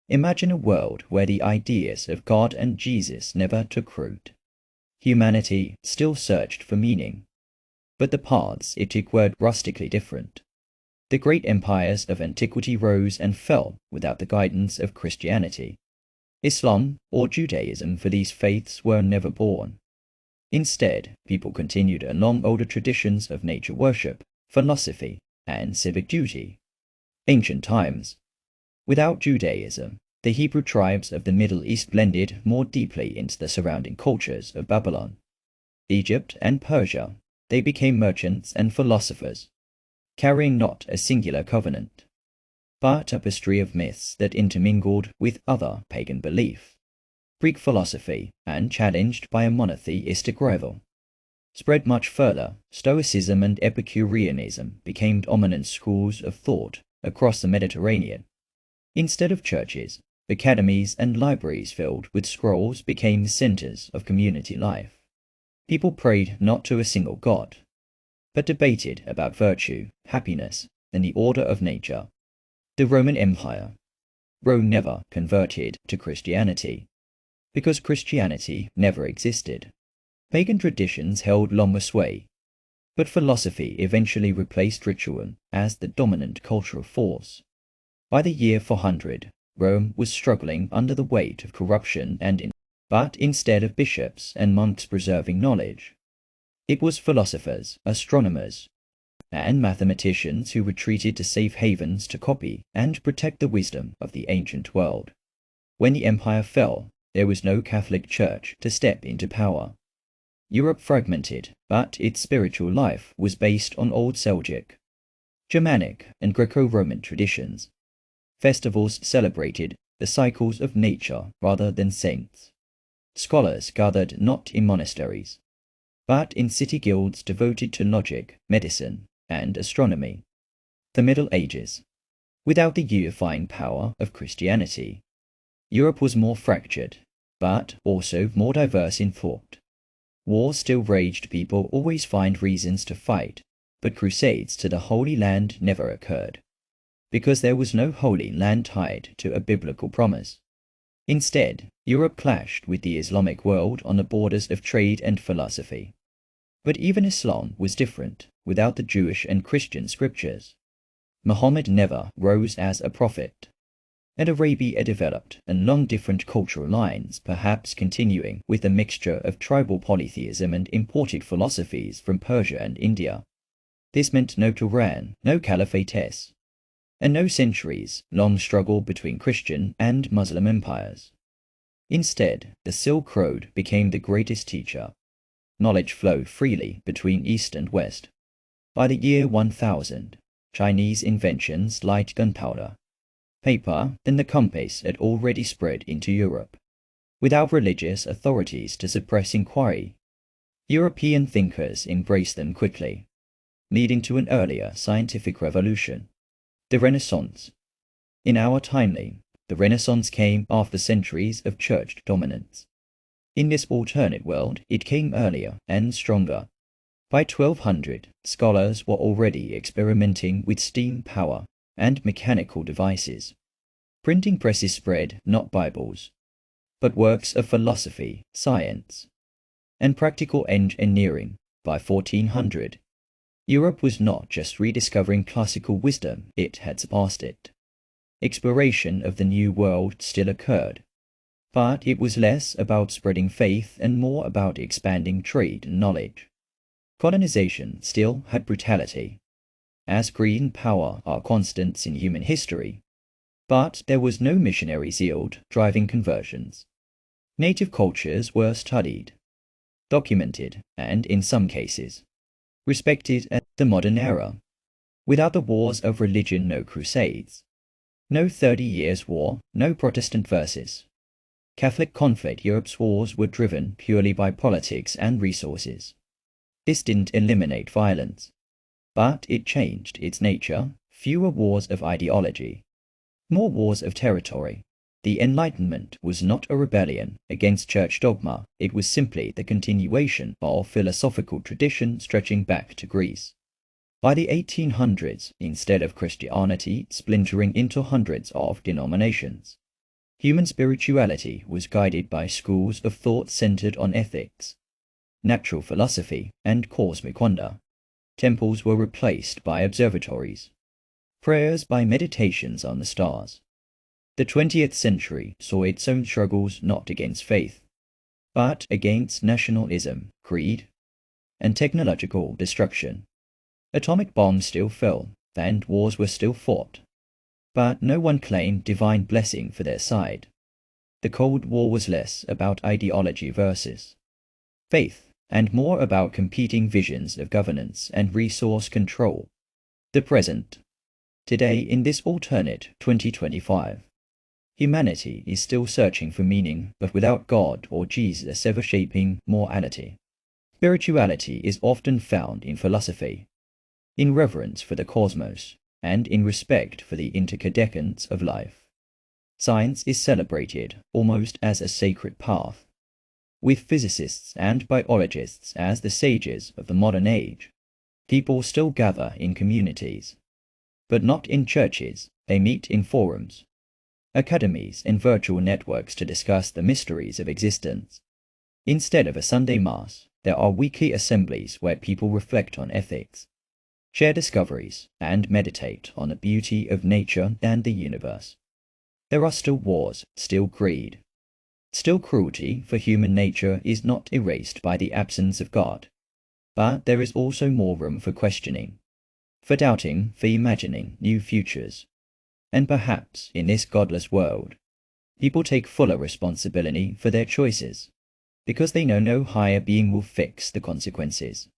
Imagine a world where the ideas of God and Jesus never took root. Humanity still searched for meaning, but the paths it took were rustically different. The great empires of antiquity rose and fell without the guidance of Christianity. Islam or Judaism for these faiths were never born. Instead, people continued along older traditions of nature worship, philosophy, and civic duty. Ancient times. Without Judaism, the Hebrew tribes of the Middle East blended more deeply into the surrounding cultures of Babylon. Egypt and Persia, they became merchants and philosophers, carrying not a singular covenant, but a tapestry of myths that intermingled with other pagan belief. Greek philosophy, and challenged by a monotheistic rival, spread much further. Stoicism and Epicureanism became dominant schools of thought across the Mediterranean. Instead of churches, academies and libraries filled with scrolls became centers of community life. People prayed not to a single god, but debated about virtue, happiness, and the order of nature. The Roman Empire. Rome never converted to Christianity, because Christianity never existed. Pagan traditions held longer sway, but philosophy eventually replaced ritual as the dominant cultural force. By the year 400, Rome was struggling under the weight of corruption but instead of bishops and monks preserving knowledge, it was philosophers, astronomers, and mathematicians who retreated to safe havens to copy and protect the wisdom of the ancient world. When the empire fell, there was no Catholic Church to step into power. Europe fragmented, but its spiritual life was based on Old Seljuk, Germanic, and Greco-Roman traditions. Festivals celebrated the cycles of nature rather than saints. Scholars gathered not in monasteries, but in city guilds devoted to logic, medicine, and astronomy. The Middle Ages. Without the unifying power of Christianity, Europe was more fractured, but also more diverse in thought. Wars still raged, people always find reasons to fight, but crusades to the Holy Land never occurred, because there was no Holy Land tied to a biblical promise. Instead, Europe clashed with the Islamic world on the borders of trade and philosophy. But even Islam was different without the Jewish and Christian scriptures. Muhammad never rose as a prophet, and Arabia developed along different cultural lines, perhaps continuing with a mixture of tribal polytheism and imported philosophies from Persia and India. This meant no Quran, no caliphates, and no centuries-long struggle between Christian and Muslim empires. Instead, the Silk Road became the greatest teacher. Knowledge flowed freely between East and West. By the year 1000, Chinese inventions like gunpowder, paper, and the compass had already spread into Europe. Without religious authorities to suppress inquiry, European thinkers embraced them quickly, leading to an earlier scientific revolution. The Renaissance. In our timeline, the Renaissance came after centuries of church dominance. In this alternate world, it came earlier and stronger. By 1200, scholars were already experimenting with steam power and mechanical devices. Printing presses spread not Bibles, but works of philosophy, science, and practical engineering. By 1400, Europe was not just rediscovering classical wisdom, it had surpassed it. Exploration of the New World still occurred, but it was less about spreading faith and more about expanding trade and knowledge. Colonization still had brutality, as greed and power are constants in human history, but there was no missionary zeal driving conversions. Native cultures were studied, documented, and, in some cases, respected at the modern era. Without the wars of religion, no crusades. No 30 Years' War, no Protestant versus Catholic conflict. Europe's wars were driven purely by politics and resources. This didn't eliminate violence, but it changed its nature. Fewer wars of ideology, more wars of territory. The Enlightenment was not a rebellion against church dogma, it was simply the continuation of philosophical tradition stretching back to Greece. By the 1800s, instead of Christianity splintering into hundreds of denominations, Human spirituality was guided by schools of thought centered on ethics, natural philosophy, and cosmic wonder. Temples were replaced by observatories, prayers by meditations on the stars. The 20th century saw its own struggles not against faith, but against nationalism, greed, and technological destruction. Atomic bombs still fell, and wars were still fought, but no one claimed divine blessing for their side. The Cold War was less about ideology versus faith, and more about competing visions of governance and resource control. The present. Today, in this alternate 2025, humanity is still searching for meaning, but without God or Jesus ever shaping morality. Spirituality is often found in philosophy, in reverence for the cosmos, and in respect for the intercadence of life. Science is celebrated almost as a sacred path, with physicists and biologists as the sages of the modern age. People still gather in communities, but not in churches. They meet in forums, academies, and virtual networks to discuss the mysteries of existence. Instead of a Sunday Mass, there are weekly assemblies where people reflect on ethics, share discoveries, and meditate on the beauty of nature and the universe. There are still wars, still greed, still cruelty, for human nature is not erased by the absence of God. But there is also more room for questioning, for doubting, for imagining new futures. And perhaps, in this godless world, people take fuller responsibility for their choices, because they know no higher being will fix the consequences.